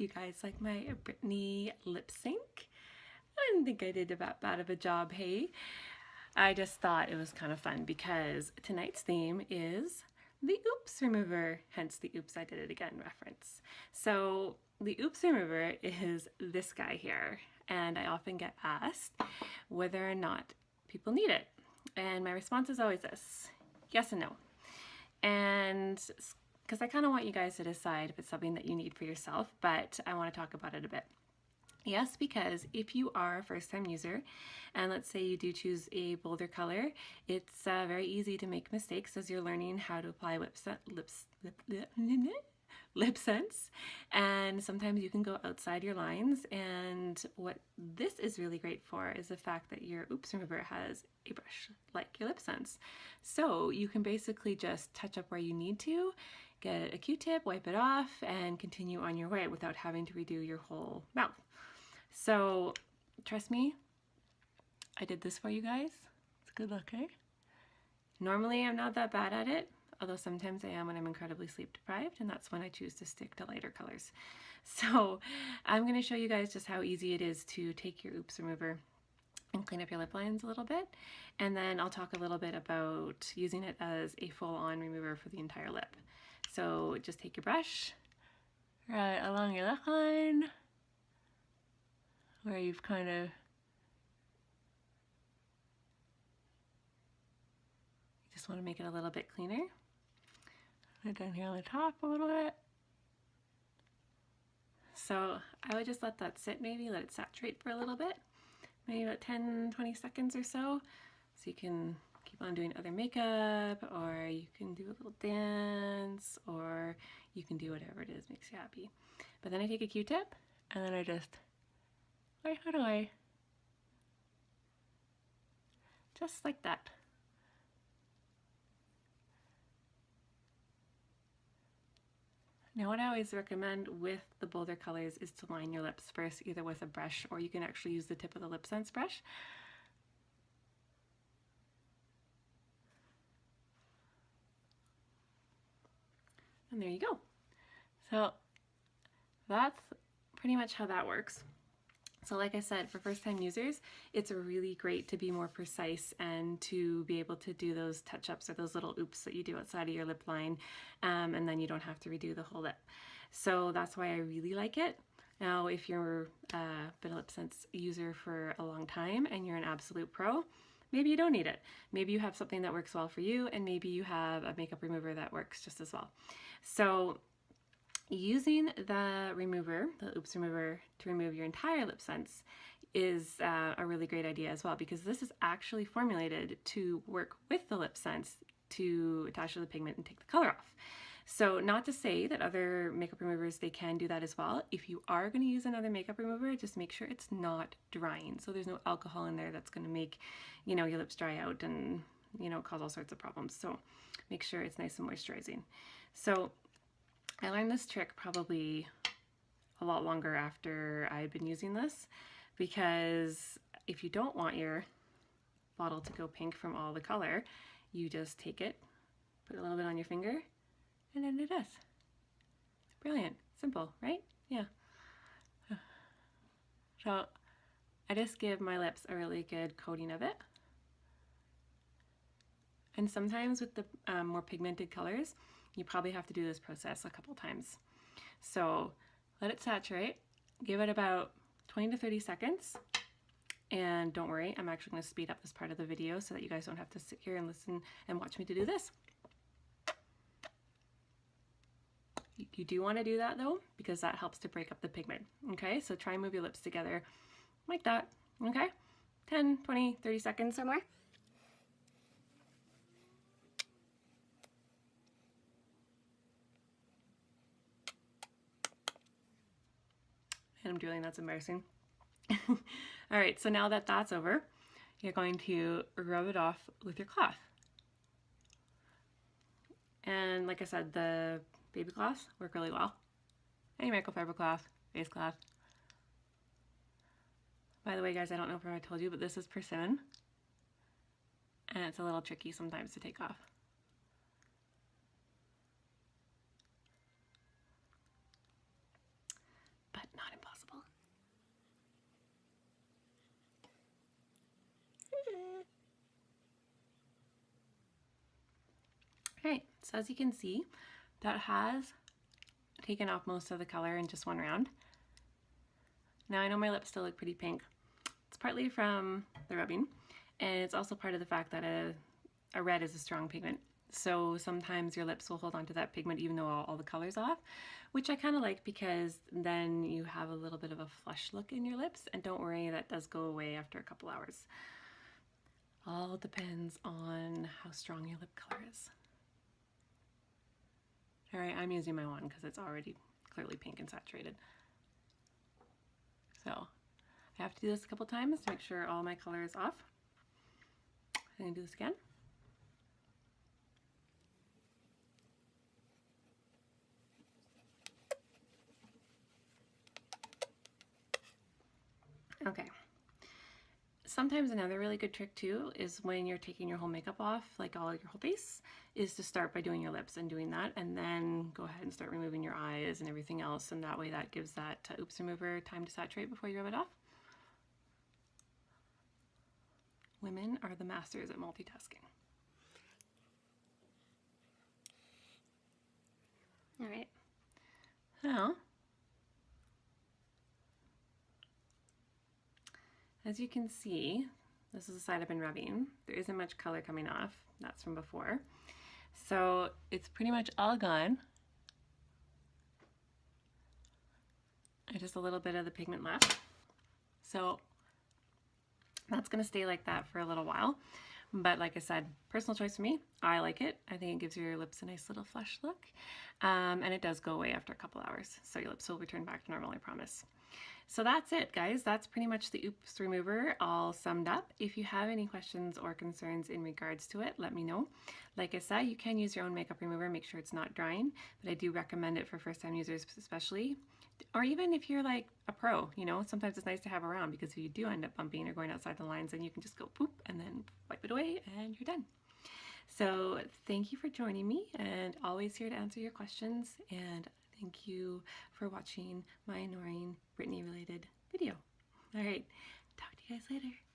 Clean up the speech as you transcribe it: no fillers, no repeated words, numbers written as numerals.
you guys like my Brittany lip sync? I didn't think I did that bad of a job, hey? I just thought it was kind of fun because tonight's theme is the oops remover, hence the oops I did it again reference. So the oops remover is this guy here, and I often get asked whether or not people need it. And my response is always this: yes and no. And because I kind of want you guys to decide if it's something that you need for yourself, but I want to talk about it a bit. Yes, because if you are a first-time user, and let's say you do choose a bolder color, it's very easy to make mistakes as you're learning how to apply Lipsense, and sometimes you can go outside your lines. And what this is really great for is the fact that your oops remover has a brush like your Lipsense, so you can basically just touch up where you need to, get a Q-tip, wipe it off, and continue on your way without having to redo your whole mouth. So trust me, I did this for you guys. It's good luck, eh? Normally I'm not that bad at it, although sometimes I am when I'm incredibly sleep deprived, and that's when I choose to stick to lighter colors. So I'm going to show you guys just how easy it is to take your oops remover and clean up your lip lines a little bit, and then I'll talk a little bit about using it as a full-on remover for the entire lip. So just take your brush right along your lip line where you've kind of just want to make it a little bit cleaner. Right down here on the top a little bit. So I would just let that sit, maybe let it saturate for a little bit, maybe about 10-20 seconds or so you can keep on doing other makeup, or you can do a little dance, or you can do whatever it is makes you happy. But then I take a Q-tip and then I just wipe it away, just like that. Now what I always recommend with the bolder colors is to line your lips first, either with a brush, or you can actually use the tip of the Lipsense brush. And there you go. So that's pretty much how that works. So like I said, for first-time users, it's really great to be more precise and to be able to do those touch-ups or those little oops that you do outside of your lip line, and then you don't have to redo the whole lip. So that's why I really like it. Now, if you're been a Lipsense user for a long time and you're an absolute pro, maybe you don't need it. Maybe you have something that works well for you, and maybe you have a makeup remover that works just as well. So using the remover, the oops remover, to remove your entire Lipsense is a really great idea as well, because this is actually formulated to work with the Lipsense to attach to the pigment and take the color off. So not to say that other makeup removers, they can do that as well. If you are going to use another makeup remover, just make sure it's not drying. So there's no alcohol in there that's going to make, you know, your lips dry out and, you know, cause all sorts of problems. So make sure it's nice and moisturizing. So I learned this trick probably a lot longer after I had been using this, because if you don't want your bottle to go pink from all the color, you just take it, put a little bit on your finger, and then it does. It's brilliant. Simple, right? Yeah. So I just give my lips a really good coating of it. And sometimes with the more pigmented colors, you probably have to do this process a couple times. So let it saturate, give it about 20 to 30 seconds, and don't worry, I'm actually going to speed up this part of the video so that you guys don't have to sit here and listen and watch me to do this. You do want to do that though, because that helps to break up the pigment. Okay, so try and move your lips together like that. Okay, 10, 20, 30 seconds somewhere. And I'm doing, that's embarrassing. All right, so now that that's over, you're going to rub it off with your cloth. And like I said, the baby cloths work really well. Any microfiber cloth, face cloth. By the way, guys, I don't know if I told you, but this is persimmon, and it's a little tricky sometimes to take off. But Alright, so as you can see, that has taken off most of the color in just one round. Now I know my lips still look pretty pink. It's partly from the rubbing, and it's also part of the fact that a red is a strong pigment. So sometimes your lips will hold on to that pigment even though all the color's off, which I kind of like because then you have a little bit of a flush look in your lips, and don't worry, that does go away after a couple hours. All depends on how strong your lip color is. Alright, I'm using my wand because it's already clearly pink and saturated. So I have to do this a couple times to make sure all my color is off. I'm going to do this again. Okay. Sometimes another really good trick too is when you're taking your whole makeup off, like all your whole face, is to start by doing your lips and doing that, and then go ahead and start removing your eyes and everything else, and that way that gives that oops remover time to saturate before you rub it off. Women are the masters at multitasking. All right. So, as you can see, this is the side I've been rubbing. There isn't much color coming off. That's from before. So it's pretty much all gone. Just a little bit of the pigment left. So that's going to stay like that for a little while. But like I said, personal choice for me. I like it. I think it gives your lips a nice little flush look. And it does go away after a couple hours. So your lips will return back to normal, I promise. So that's it, guys. That's pretty much the oops remover all summed up. If you have any questions or concerns in regards to it, let me know. Like I said, you can use your own makeup remover. Make sure it's not drying, but I do recommend it for first-time users especially. Or even if you're like a pro, you know, sometimes it's nice to have around, because if you do end up bumping or going outside the lines, then you can just go poop and then wipe it away and you're done. So thank you for joining me, and always here to answer your questions, and thank you for watching my annoying Britney related video. All right, talk to you guys later.